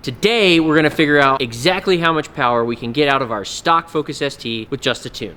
Today, we're gonna figure out exactly how much power we can get out of our stock Focus ST with just a tune.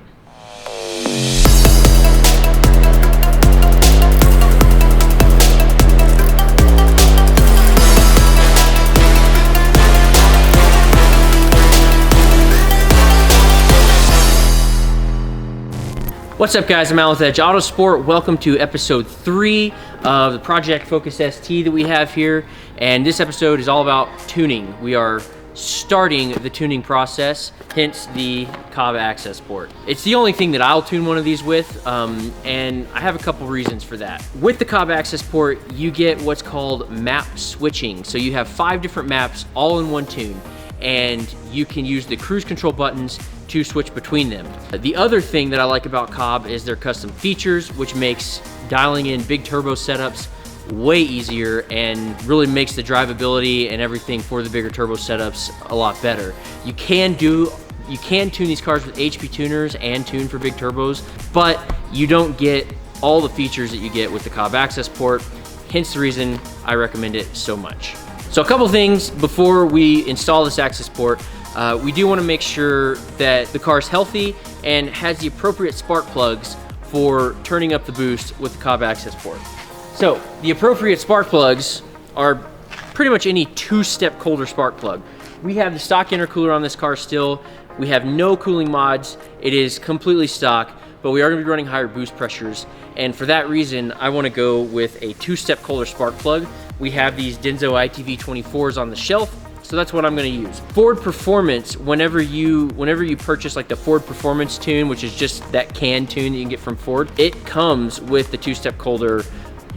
What's up guys, I'm Alan with Edge Autosport. Welcome to episode 3 of the Project Focus ST that we have here. And this episode is all about tuning. We are starting the tuning process, hence the Cobb Accessport. It's the only thing that I'll tune one of these with, and I have a couple reasons for that. With the Cobb Accessport, you get what's called map switching. So you have 5 different maps all in one tune, and you can use the cruise control buttons to switch between them. The other thing that I like about Cobb is their custom features, which makes dialing in big turbo setups way easier and really makes the drivability and everything for the bigger turbo setups a lot better. You can tune these cars with HP tuners and tune for big turbos, but you don't get all the features that you get with the Cobb Accessport, hence the reason I recommend it so much. So a couple things before we install this Accessport. We do want to make sure that the car is healthy and has the appropriate spark plugs for turning up the boost with the Cobb Accessport. So the appropriate spark plugs are pretty much any 2-step Kohler spark plug. We have the stock intercooler on this car still. We have no cooling mods. It is completely stock, but we are going to be running higher boost pressures. And for that reason, I want to go with a 2-step Kohler spark plug. We have these Denso ITV24s on the shelf, so that's what I'm gonna use. Ford Performance, whenever you purchase like the Ford Performance tune, which is just that can tune that you can get from Ford, it comes with the 2-step Kohler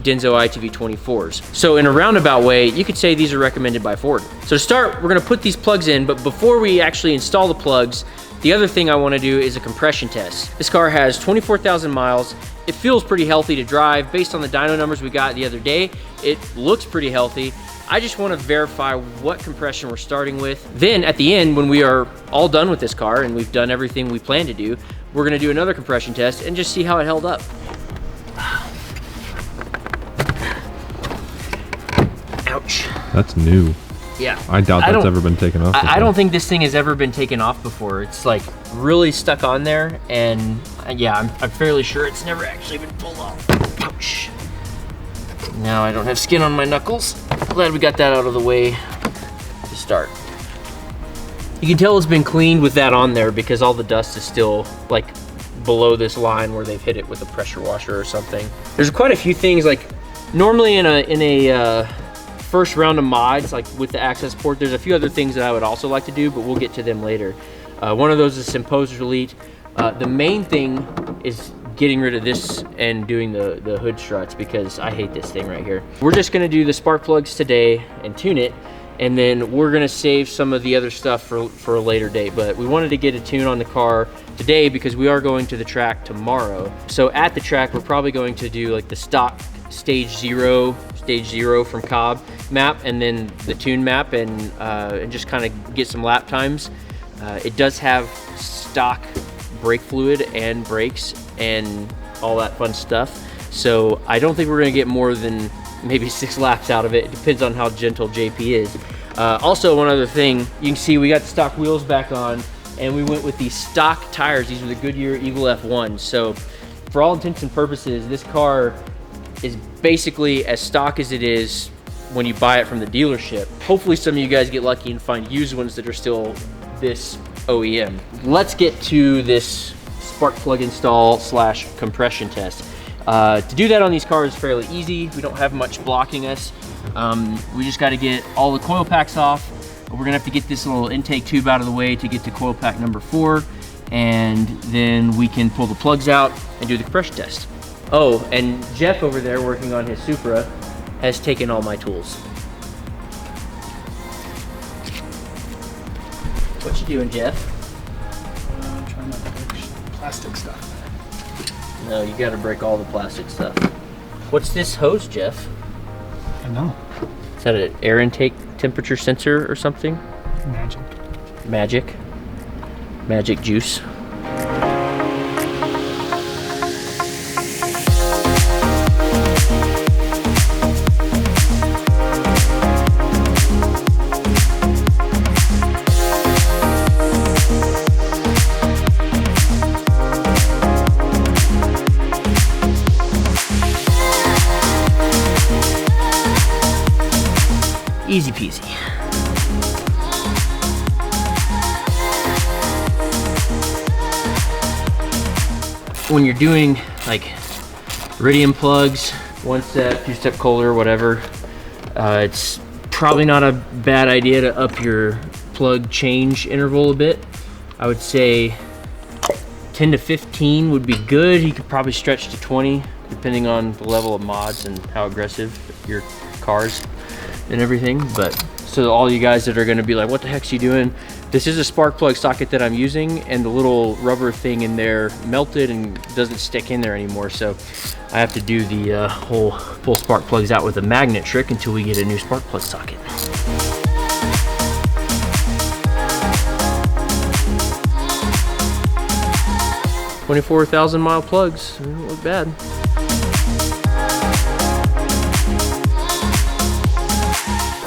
Denso ITV24s. So in a roundabout way, you could say these are recommended by Ford. So to start, we're gonna put these plugs in, but before we actually install the plugs, the other thing I wanna do is a compression test. This car has 24,000 miles. It feels pretty healthy to drive. Based on the dyno numbers we got the other day, it looks pretty healthy. I just want to verify what compression we're starting with. Then at the end, when we are all done with this car and we've done everything we plan to do, we're going to do another compression test and just see how it held up. Ouch. That's new. Yeah. I doubt that's ever been taken off before. I don't think this thing has ever been taken off before. It's like really stuck on there, and yeah, I'm fairly sure it's never actually been pulled off. Ouch. Now I don't have skin on my knuckles. Glad we got that out of the way to start. You can tell it's been cleaned with that on there because all the dust is still like below this line where they've hit it with a pressure washer or something. There's quite a few things, like normally in a first round of mods, like with the Accessport, there's a few other things that I would also like to do, but we'll get to them later. One of those is Simposer Elite. The main thing is getting rid of this and doing the hood struts because I hate this thing right here. We're just gonna do the spark plugs today and tune it, and then we're gonna save some of the other stuff for a later date. But we wanted to get a tune on the car today because we are going to the track tomorrow. So at the track, we're probably going to do like the stock stage zero from Cobb map, and then the tune map, and just kind of get some lap times. It does have stock brake fluid and brakes and all that fun stuff, so I don't think we're gonna get more than maybe 6 laps out of it. It depends on how gentle JP is. Also, one other thing, you can see we got the stock wheels back on, and we went with these stock tires. These are the Goodyear Eagle F1s. So for all intents and purposes, this car is basically as stock as it is when you buy it from the dealership. Hopefully some of you guys get lucky and find used ones that are still this OEM. Let's get to this spark plug install / compression test. To do that on these cars is fairly easy. We don't have much blocking us. We just got to get all the coil packs off. We're gonna have to get this little intake tube out of the way to get to coil pack number 4, and then we can pull the plugs out and do the compression test. Oh, and Jeff over there working on his Supra has taken all my tools. What you doing, Jeff? I'm trying not to break plastic stuff. No, you gotta break all the plastic stuff. What's this hose, Jeff? I know. Is that an air intake temperature sensor or something? Magic. Magic juice. When you're doing like iridium plugs, 1-step, 2-step Kohler, whatever, it's probably not a bad idea to up your plug change interval a bit. I would say 10 to 15 would be good. You could probably stretch to 20 depending on the level of mods and how aggressive your cars and everything. But so all you guys that are going to be like, what the heck's you doing? This is a spark plug socket that I'm using, and the little rubber thing in there melted and doesn't stick in there anymore. So I have to do the whole pull spark plugs out with a magnet trick until we get a new spark plug socket. $24,000 plugs, they don't look bad.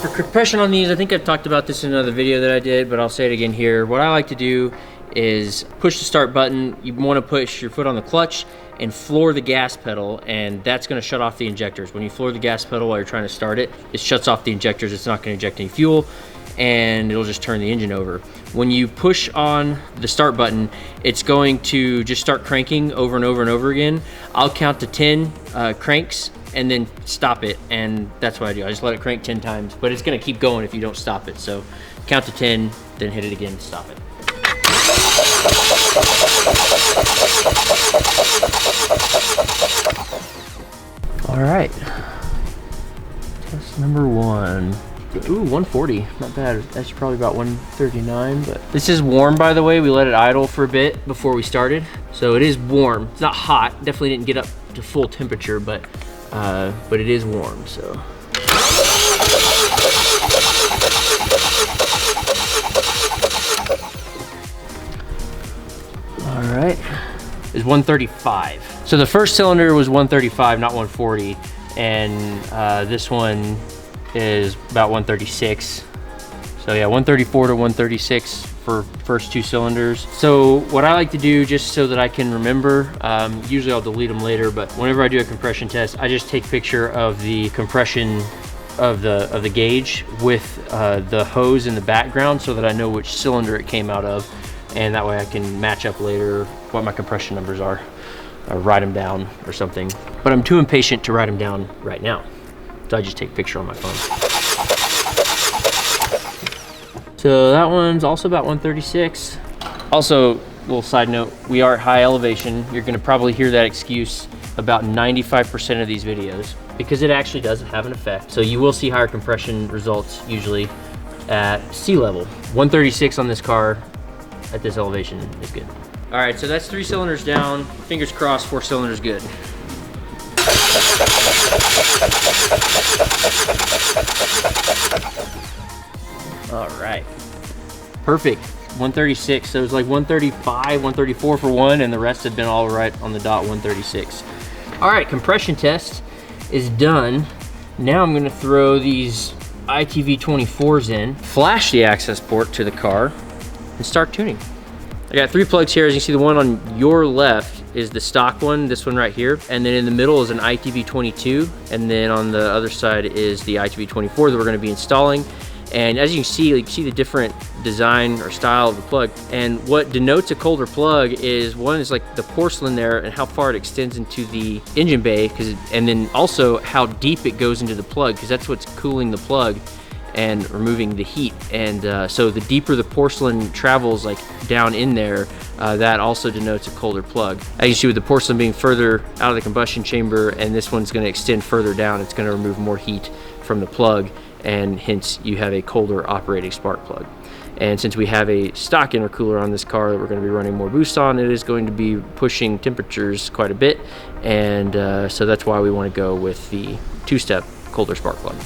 For compression on these, I think I've talked about this in another video that I did, but I'll say it again here. What I like to do is push the start button. You want to push your foot on the clutch and floor the gas pedal, and that's going to shut off the injectors. When you floor the gas pedal while you're trying to start it, it shuts off the injectors. It's not going to inject any fuel, and it'll just turn the engine over. When you push on the start button, it's going to just start cranking over and over and over again. I'll count to 10 cranks and then stop it, and that's what I do. I just let it crank 10 times, but it's gonna keep going if you don't stop it. So count to 10, then hit it again, stop it. All right, test number 1. Ooh, 140, not bad. That's probably about 139, but this is warm, by the way. We let it idle for a bit before we started. So it is warm. It's not hot, definitely didn't get up to full temperature, but it is warm, so. All right, it's 135. So the first cylinder was 135, not 140, and this one is about 136. So yeah, 134 to 136 for first 2 cylinders. So what I like to do, just so that I can remember, usually I'll delete them later, but whenever I do a compression test, I just take a picture of the compression of the gauge with the hose in the background so that I know which cylinder it came out of, and that way I can match up later what my compression numbers are, or write them down or something. But I'm too impatient to write them down right now, so I just take a picture on my phone. So that one's also about 136. Also, little side note, we are at high elevation. You're gonna probably hear that excuse about 95% of these videos, because it actually does have an effect. So you will see higher compression results usually at sea level. 136 on this car at this elevation is good. All right, so that's 3 cylinders down. Fingers crossed, 4 cylinders good. All right, perfect. 136, so it was like 135, 134 for one, and the rest have been all right on the dot, 136. All right, compression test is done. Now I'm gonna throw these ITV 24s in, flash the Accessport to the car, and start tuning. I got 3 plugs here. As you see, the one on your left is the stock one, this one right here, and then in the middle is an ITV 22, and then on the other side is the ITV 24 that we're gonna be installing. And as you can see, you see the different design or style of the plug. And what denotes a colder plug is, one is like the porcelain there and how far it extends into the engine bay, and then also how deep it goes into the plug, because that's what's cooling the plug and removing the heat. And so the deeper the porcelain travels like down in there, that also denotes a colder plug. As you see, with the porcelain being further out of the combustion chamber, and this one's gonna extend further down, it's gonna remove more heat from the plug, and hence you have a colder operating spark plug. And since we have a stock intercooler on this car that we're going to be running more boost on, it is going to be pushing temperatures quite a bit, and so that's why we want to go with the 2-step colder spark plug.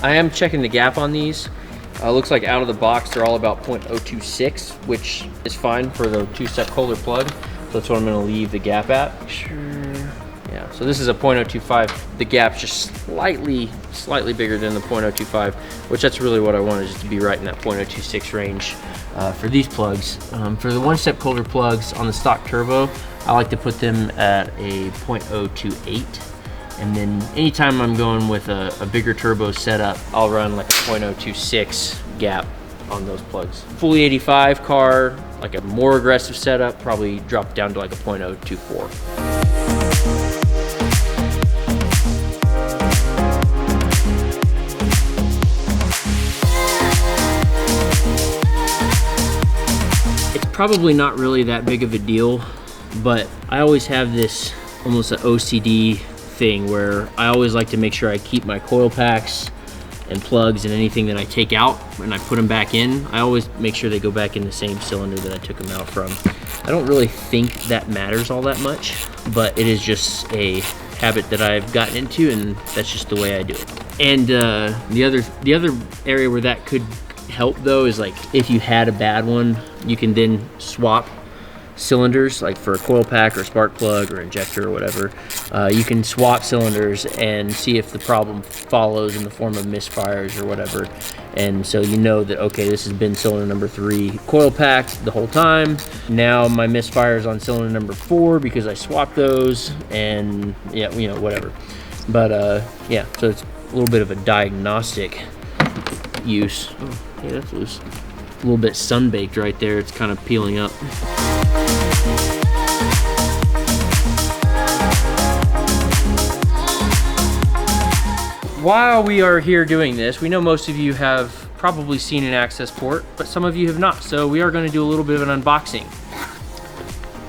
I am checking the gap on these. Looks like out of the box they're all about 0.026, which is fine for the 2-step colder plug, so that's what I'm going to leave the gap at. Yeah, so this is a 0.025. The gap's just slightly bigger than the 0.025, which that's really what I wanted, just to be right in that 0.026 range for these plugs. For the 1-step colder plugs on the stock turbo, I like to put them at a 0.028, And then anytime I'm going with a bigger turbo setup, I'll run like a .026 gap on those plugs. Fully 85 car, like a more aggressive setup, probably drop down to like a .024. It's probably not really that big of a deal, but I always have this almost an OCD thing where I always like to make sure I keep my coil packs and plugs and anything that I take out and I put them back in, I always make sure they go back in the same cylinder that I took them out from. I don't really think that matters all that much, but it is just a habit that I've gotten into, and that's just the way I do it. And the other area where that could help though is like if you had a bad one, you can then swap cylinders, like for a coil pack or spark plug or injector or whatever. You can swap cylinders and see if the problem follows in the form of misfires or whatever. And so you know that, okay, this has been cylinder number 3 coil packed the whole time. Now my misfire is on cylinder number 4 because I swapped those, and yeah, you know, whatever. But yeah, so it's a little bit of a diagnostic use. Oh, yeah, that's loose. A little bit sun-baked right there. It's kind of peeling up. While we are here doing this, we know most of you have probably seen an Accessport, but some of you have not. So we are going to do a little bit of an unboxing.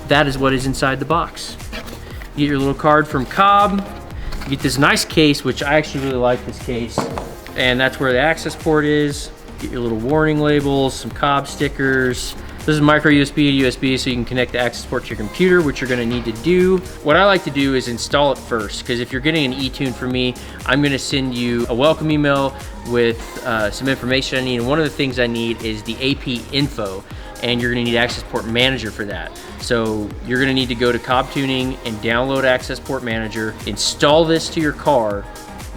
That is what is inside the box. You get your little card from Cobb. You get this nice case, which I actually really like this case. And that's where the Accessport is. Get your little warning labels, some Cobb stickers. This is micro USB to USB, so you can connect the Accessport to your computer, which you're gonna need to do. What I like to do is install it first, because if you're getting an e-tune from me, I'm gonna send you a welcome email with some information I need. And one of the things I need is the AP info, and you're gonna need Accessport Manager for that. So you're gonna need to go to Cobb Tuning and download Accessport Manager, install this to your car,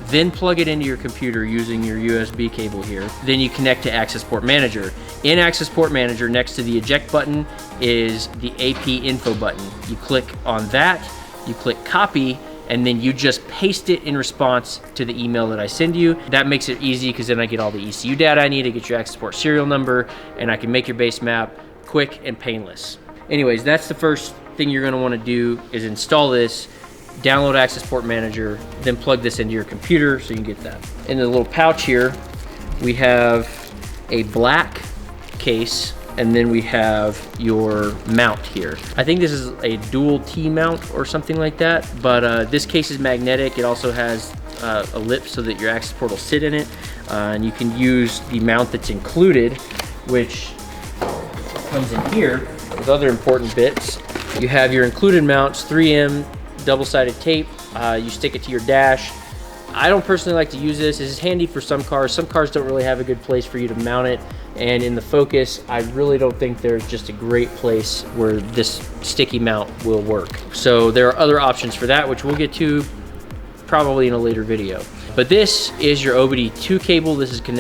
then plug it into your computer using your USB cable here. Then you connect to Accessport Manager. In Accessport Manager, next to the eject button is the AP info button. You click on that, you click copy, and then you just paste it in response to the email that I send you. That makes it easy because then I get all the ECU data I need, I get your Accessport serial number, and I can make your base map quick and painless. Anyways, that's the first thing you're gonna wanna do is install this, download Accessport Manager, then plug this into your computer so you can get that. In the little pouch here, we have a black case, and then we have your mount here. I think this is a dual T mount or something like that, but this case is magnetic. It also has a lip so that your Accessport will sit in it, and you can use the mount that's included, which comes in here with other important bits. You have your included mounts, 3M double-sided tape. You stick it to your dash. I don't personally like to use this. This is handy for some cars. Some cars don't really have a good place for you to mount it. And in the Focus, I really don't think there's just a great place where this sticky mount will work. So there are other options for that, which we'll get to probably in a later video. But this is your OBD2 cable. This is going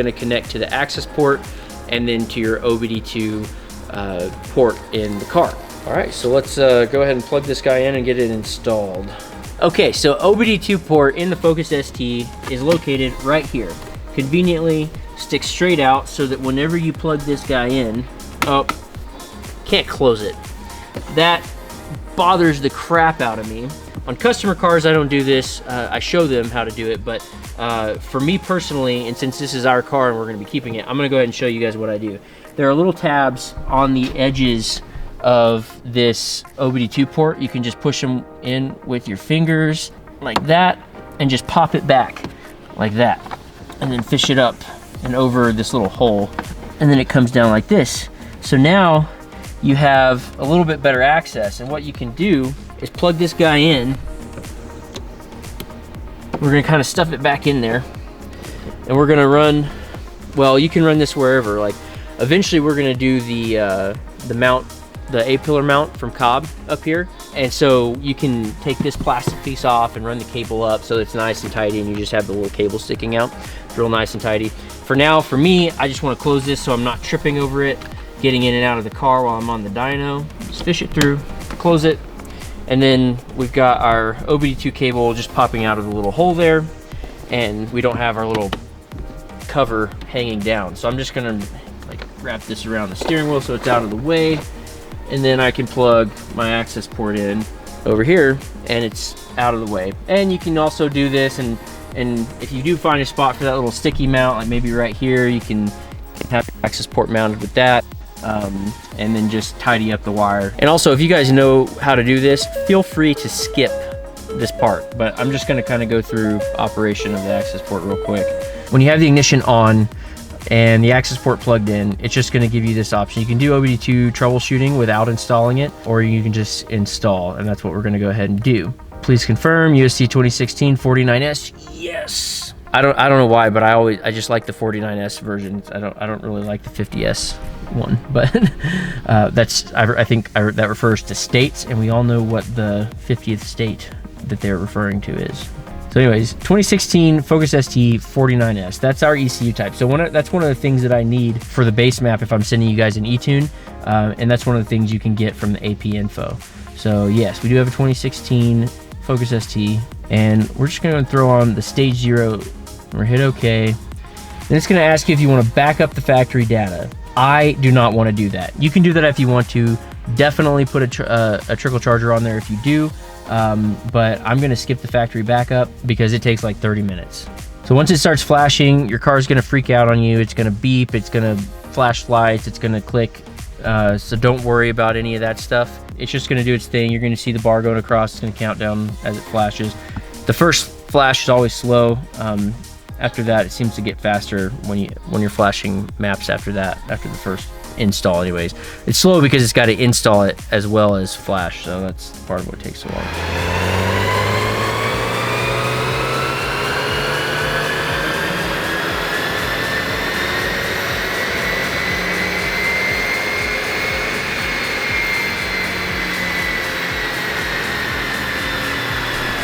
to connect to the Accessport and then to your OBD2 port in the car. All right, so let's go ahead and plug this guy in and get it installed. Okay, so OBD2 port in the Focus ST is located right here. Conveniently sticks straight out so that whenever you plug this guy in, oh, can't close it. That bothers the crap out of me. On customer cars, I don't do this. I show them how to do it, but for me personally, and since this is our car and we're gonna be keeping it, I'm gonna go ahead and show you guys what I do. There are little tabs on the edges of this OBD2 port. You can just push them in with your fingers like that and just pop it back like that, and then fish it up and over this little hole, and then it comes down like this. So now you have a little bit better access, and what you can do is plug this guy in. We're gonna kind of stuff it back in there, and we're gonna run, well, you can run this wherever. Like eventually we're gonna do the mount, the A-pillar mount from Cobb up here. And so you can take this plastic piece off and run the cable up so it's nice and tidy, and you just have the little cable sticking out. It's real nice and tidy. For now, for me, I just want to close this so I'm not tripping over it, getting in and out of the car while I'm on the dyno. Just fish it through, close it, And then we've got our OBD2 cable just popping out of the little hole there, and we don't have our little cover hanging down. So I'm just gonna like wrap this around the steering wheel so it's out of the way, and then I can plug my access port in over here and it's out of the way. And you can also do this, and if you do find a spot for that little sticky mount, like maybe right here, you can have your access port mounted with that, and then just tidy up the wire. And also, if you guys know how to do this, feel free to skip this part, but I'm just gonna kind of go through operation of the access port real quick. When you have the ignition on and the access port plugged in, it's just gonna give you this option. You can do OBD2 troubleshooting without installing it, or you can just install, and that's what we're gonna go ahead and do. Please confirm UST 2016 49S. Yes. I don't know why, but I just like the 49S version. I don't really like the 50S one, but I think that refers to states, and we all know what the 50th state that they're referring to is. So anyways, 2016 Focus ST 49S, that's our ECU type. So that's one of the things that I need for the base map if I'm sending you guys an eTune, and that's one of the things you can get from the AP info. So yes, we do have a 2016 Focus ST, and we're just gonna throw on the stage 0, or hit OK. Then it's gonna ask you if you wanna back up the factory data. I do not wanna do that. You can do that if you want to. Definitely put a trickle charger on there if you do. But I'm gonna skip the factory backup because it takes like 30 minutes. So once it starts flashing, your car's gonna freak out on you. It's gonna beep, it's gonna flash lights, it's gonna click. So don't worry about any of that stuff. It's just gonna do its thing. You're gonna see the bar going across. It's gonna count down as it flashes. The first flash is always slow. After that, it seems to get faster when you're flashing maps after that, after the first install anyways. It's slow because it's got to install it as well as flash, so that's part of what takes so long.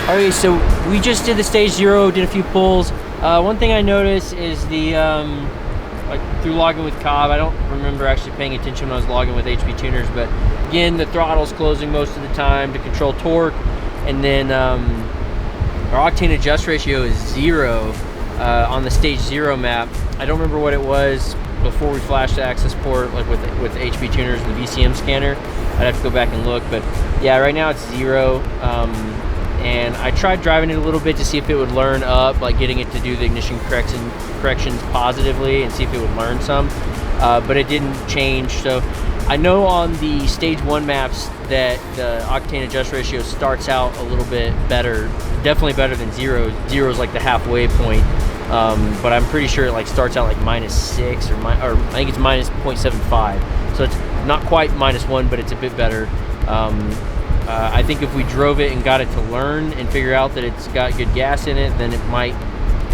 Okay, so we just did the stage 0, did a few pulls. One thing I noticed is the like through logging with Cobb, I don't remember actually paying attention when I was logging with HP tuners, but again, the throttle's closing most of the time to control torque, and then our octane adjust ratio is 0 on the stage 0 map. I don't remember what it was before we flashed the access port, like with HP tuners and the VCM scanner. I'd have to go back and look, but yeah, right now it's 0. And I tried driving it a little bit to see if it would learn up, like getting it to do the ignition corrections positively and see if it would learn some, but it didn't change. So I know on the stage 1 maps that the octane adjust ratio starts out a little bit better, definitely better than 0. 0 is like the halfway point, but I'm pretty sure it like starts out like -6 or I think it's -0.75. So it's not quite -1, but it's a bit better. I think if we drove it and got it to learn and figure out that it's got good gas in it, then it might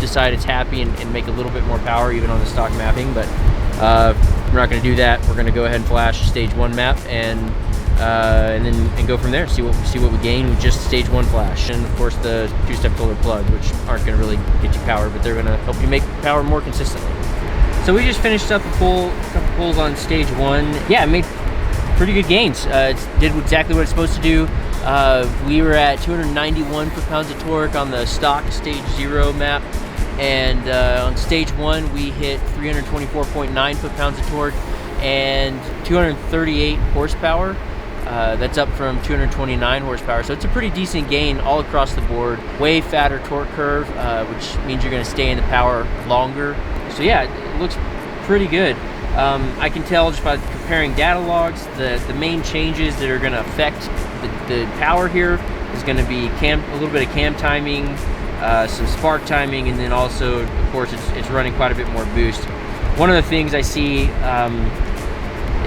decide it's happy and make a little bit more power even on the stock mapping. But we're not going to do that. We're going to go ahead and flash stage 1 map and then go from there. See what we gain with just stage 1 flash, and of course the 2-step filler plug, which aren't going to really get you power, but they're going to help you make power more consistently. So we just finished up a couple pulls on stage 1. Yeah, it made pretty good gains. It did exactly what it's supposed to do. We were at 291 foot-pounds of torque on the stock stage 0 map, and on stage 1 we hit 324.9 foot-pounds of torque and 238 horsepower. That's up from 229 horsepower, so it's a pretty decent gain all across the board. Way fatter torque curve, which means you're going to stay in the power longer. So yeah, it looks pretty good. I can tell just by comparing data logs, the main changes that are going to affect the power here is going to be a little bit of cam timing, some spark timing, and then also, of course, it's running quite a bit more boost. One of the things I see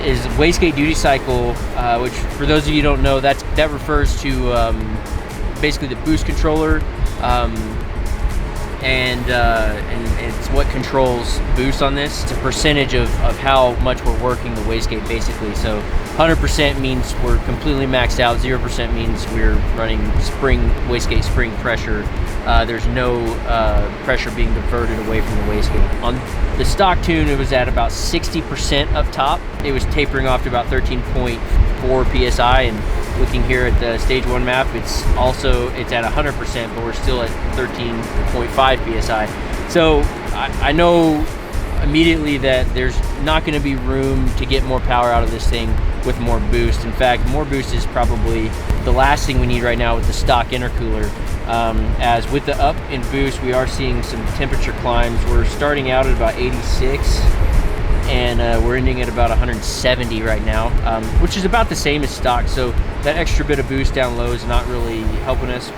is wastegate duty cycle, which for those of you who don't know, that refers to basically the boost controller. And it's what controls boost on this. It's a percentage of how much we're working the wastegate basically. So 100% means we're completely maxed out, 0% means we're running wastegate spring pressure. There's no pressure being diverted away from the wastegate. On the stock tune, it was at about 60% up top. It was tapering off to about 13.4 PSI, and looking here at the stage 1 map, it's at 100%, but we're still at 13.5 psi. So I know immediately that there's not going to be room to get more power out of this thing with more boost. In fact, more boost is probably the last thing we need right now with the stock intercooler. As with the up in boost, we are seeing some temperature climbs. We're starting out at about 86 and we're ending at about 170 right now, which is about the same as stock. So that extra bit of boost down low is not really helping us,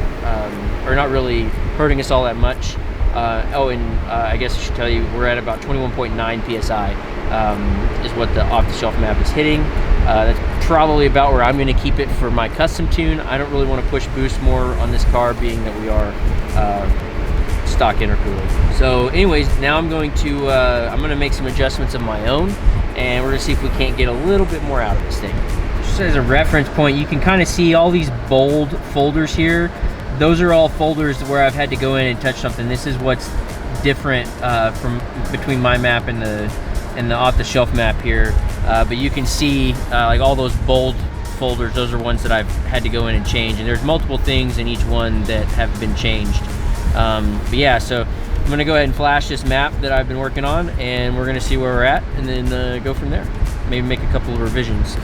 or not really hurting us all that much. I guess I should tell you, we're at about 21.9 psi is what the off-the-shelf map is hitting. That's probably about where I'm going to keep it for my custom tune. I don't really want to push boost more on this car, being that we are stock intercooler. So anyways, now I'm going to make some adjustments of my own, and we're going to see if we can't get a little bit more out of this thing. Just as a reference point, you can kind of see all these bold folders here. Those are all folders where I've had to go in and touch something. This is what's different from between my map and the off-the-shelf map here. But you can see like all those bold folders. Those are ones that I've had to go in and change. And there's multiple things in each one that have been changed. But yeah, so I'm gonna go ahead and flash this map that I've been working on, and we're gonna see where we're at, and then go from there. Maybe make a couple of revisions.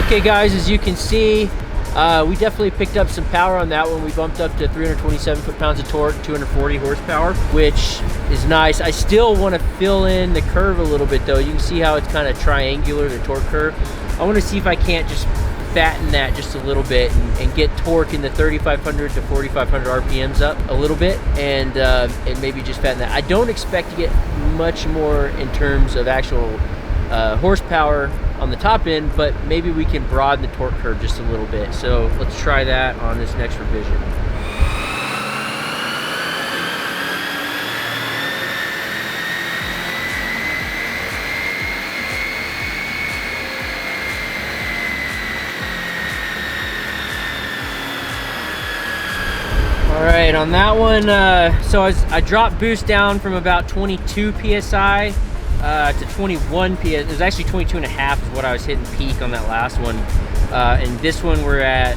Okay guys, as you can see, we definitely picked up some power on that one. We bumped up to 327 foot-pounds of torque, 240 horsepower, which is nice. I still want to fill in the curve a little bit though. You can see how it's kind of triangular, the torque curve. I want to see if I can't just fatten that just a little bit and get torque in the 3,500 to 4,500 RPMs up a little bit, and maybe just fatten that. I don't expect to get much more in terms of actual horsepower on the top end, but maybe we can broaden the torque curve just a little bit. So let's try that on this next revision. All right, on that one, so I dropped boost down from about 22 PSI to 21 PS. It was actually 22 and a half is what I was hitting peak on that last one. And this one we're at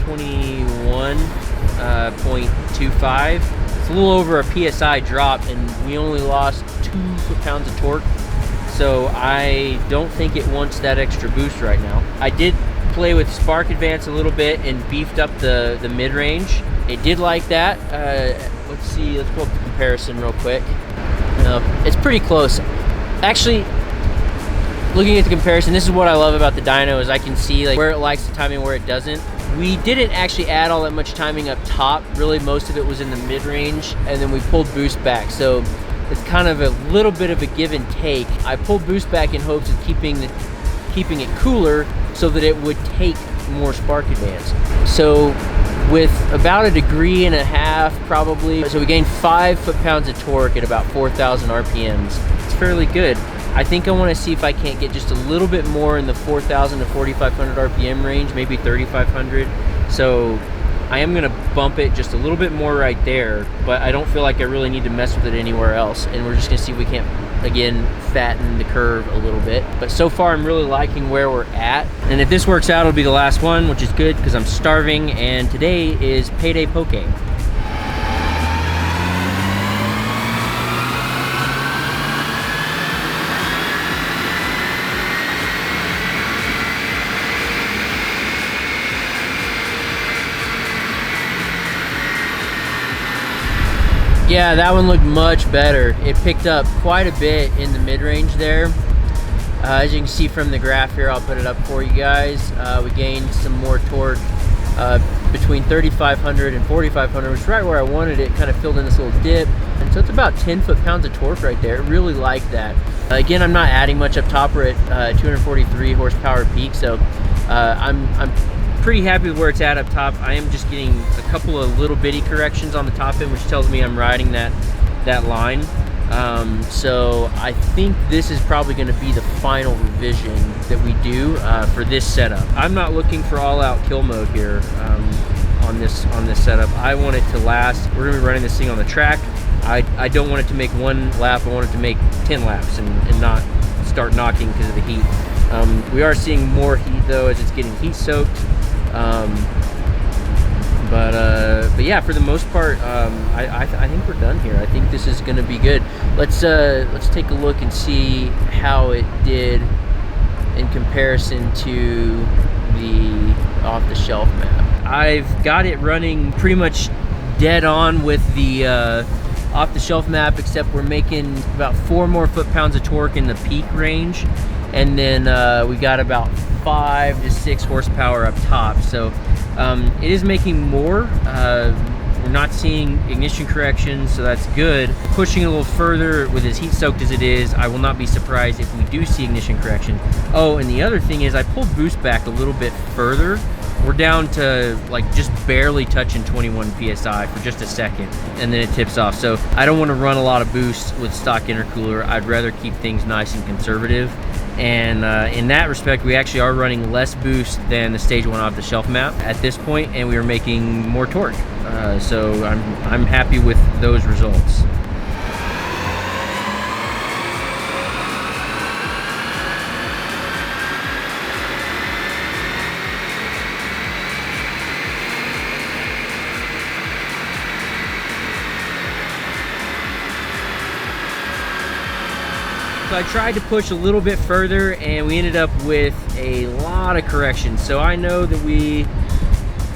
21.25. It's a little over a PSI drop, and we only lost 2 foot-pounds of torque. So I don't think it wants that extra boost right now. I did play with spark advance a little bit and beefed up the mid-range. It did like that. Let's see, let's pull up the comparison real quick. It's pretty close. Actually, looking at the comparison, this is what I love about the dyno, is I can see like where it likes the timing, where it doesn't. We didn't actually add all that much timing up top. Really, most of it was in the mid-range, and then we pulled boost back. So it's kind of a little bit of a give and take. I pulled boost back in hopes of keeping it cooler so that it would take more spark advance. So with about 1.5 degrees probably, so we gained 5 foot-pounds of torque at about 4,000 RPMs. It's fairly good. I think I want to see if I can't get just a little bit more in the 4,000 to 4,500 RPM range, maybe 3,500. So I am going to bump it just a little bit more right there, but I don't feel like I really need to mess with it anywhere else. And we're just going to see if we can't, again, fatten the curve a little bit. But so far I'm really liking where we're at. And if this works out, it'll be the last one, which is good because I'm starving, and today is payday poke. Yeah, that one looked much better. It picked up quite a bit in the mid-range there. As you can see from the graph here, I'll put it up for you guys. We gained some more torque between 3,500 and 4,500, which is right where I wanted it. Kind of filled in this little dip. And so it's about 10 foot-pounds of torque right there. Really like that. Again, I'm not adding much up top. We're at 243 horsepower peak, so I'm pretty happy with where it's at up top. I am just getting a couple of little bitty corrections on the top end, which tells me I'm riding that line. So I think this is probably going to be the final revision that we do for this setup. I'm not looking for all-out kill mode here on this setup. I want it to last. We're going to be running this thing on the track. I don't want it to make 1 lap. I want it to make 10 laps and not start knocking because of the heat. We are seeing more heat though as it's getting heat soaked. But yeah, for the most part, I think we're done here. I think this is going to be good. Let's take a look and see how it did in comparison to the off-the-shelf map. I've got it running pretty much dead on with the off-the-shelf map, except we're making about 4 more foot-pounds of torque in the peak range, and then we got about 5 to 6 horsepower up top. So it is making more. We're not seeing ignition correction, so that's good. Pushing a little further with as heat soaked as it is, I will not be surprised if we do see ignition correction. Oh, and the other thing is I pulled boost back a little bit further. We're down to like just barely touching 21 PSI for just a second, and then it tips off. So I don't want to run a lot of boost with stock intercooler. I'd rather keep things nice and conservative. And in that respect, we actually are running less boost than the stage 1 off-the-shelf map at this point, and we are making more torque. So I'm happy with those results. So I tried to push a little bit further, and we ended up with a lot of corrections. So I know that we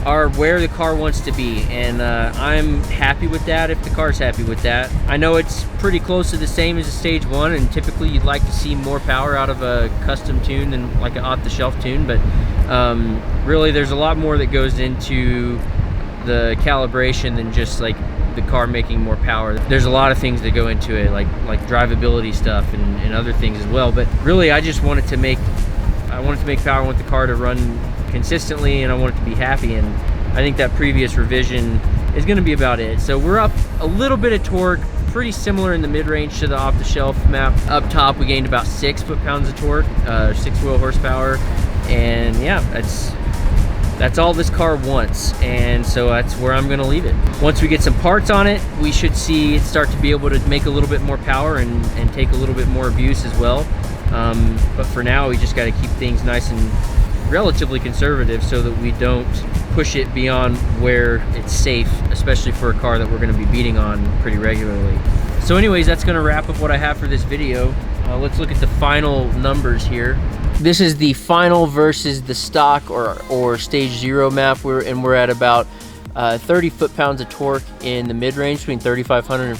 are where the car wants to be, and I'm happy with that if the car's happy with that. I know it's pretty close to the same as a stage 1, and typically you'd like to see more power out of a custom tune than like an off-the-shelf tune, but really there's a lot more that goes into the calibration than just like the car making more power. There's a lot of things that go into it, like drivability stuff and other things as well. But really, I just wanted to make power. I want the car to run consistently, and I want it to be happy. And I think that previous revision is going to be about it. So we're up a little bit of torque, pretty similar in the mid-range to the off-the-shelf map. Up top, we gained about 6 foot-pounds of torque, 6 wheel horsepower, and yeah, that's all this car wants, and so that's where I'm gonna leave it. Once we get some parts on it, we should see it start to be able to make a little bit more power and take a little bit more abuse as well. But for now, we just gotta keep things nice and relatively conservative so that we don't push it beyond where it's safe, especially for a car that we're gonna be beating on pretty regularly. So anyways, that's gonna wrap up what I have for this video. Let's look at the final numbers here. This is the final versus the stock or stage 0 map. We're at about 30 foot-pounds of torque in the mid-range, between 3,500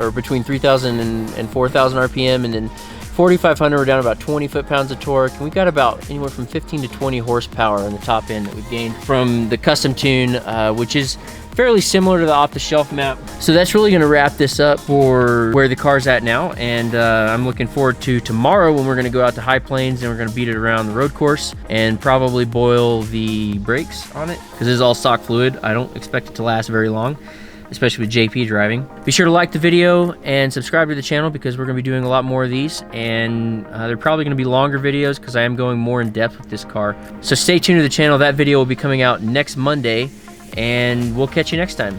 and between 3,000 and 4,000 RPM, and then 4,500 we're down about 20 foot-pounds of torque, and we've got about anywhere from 15 to 20 horsepower on the top end that we've gained from the custom tune, which is fairly similar to the off-the-shelf map. So that's really going to wrap this up for where the car's at now, and I'm looking forward to tomorrow when we're going to go out to High Plains and we're going to beat it around the road course and probably boil the brakes on it, because this is all stock fluid. I don't expect it to last very long, especially with JP driving. Be sure to like the video and subscribe to the channel, because we're going to be doing a lot more of these, and they're probably going to be longer videos because I am going more in depth with this car. So stay tuned to the channel. That video will be coming out next Monday, and we'll catch you next time.